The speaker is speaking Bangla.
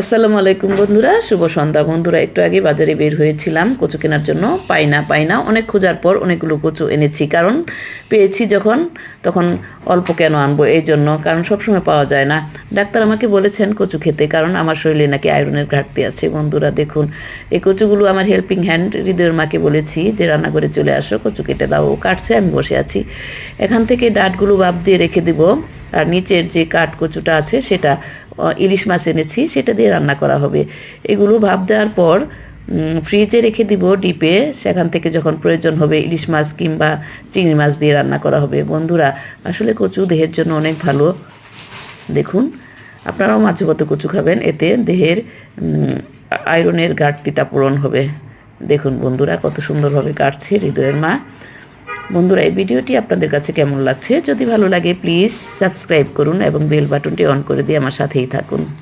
আসসালামু আলাইকুম বন্ধুরা, শুভ সন্ধ্যা। বন্ধুরা, একটু আগে বাজারে বের হয়েছিলাম কচু কেনার জন্য। পাই না অনেক খোঁজার পর অনেকগুলো কচু এনেছি, কারণ পেয়েছি যখন তখন অল্প কেন আনবো, এই জন্য, কারণ সবসময় পাওয়া যায় না। ডাক্তার আমাকে বলেছেন কচু খেতে, কারণ আমার শরীরে নাকি আয়রনের ঘাটতি আছে। বন্ধুরা দেখুন, এই কচুগুলো আমার হেল্পিং হ্যান্ড হৃদয়ের মাকে বলেছি যে রান্না করে চলে আসো, কচু কেটে দাও। ও কাটছে, আমি বসে আছি। এখান থেকে ডাঁটগুলো বাদ দিয়ে রেখে দিব, আর নিচের যে কাঠ কচুটা আছে সেটা ইলিশ মাছ এনেছি, সেটা দিয়ে রান্না করা হবে। এগুলো ভাপ দেওয়ার পর ফ্রিজে রেখে দিব ডিপে, সেখান থেকে যখন প্রয়োজন হবে ইলিশ মাছ কিংবা চিংড়ি মাছ দিয়ে রান্না করা হবে। বন্ধুরা, আসলে কচু দেহের জন্য অনেক ভালো। দেখুন, আপনারাও মাঝে মতো কচু খাবেন, এতে দেহের আয়রনের ঘাটতিটা পূরণ হবে। দেখুন বন্ধুরা, কত সুন্দরভাবে কাটছে হৃদয়ের মা। বন্ধুরা, এই ভিডিওটি আপনাদের কাছে কেমন লাগছে? যদি ভালো লাগে প্লিজ সাবস্ক্রাইব করুন এবং বেল বাটনটি অন করে দিয়ে আমার সাথেই থাকুন।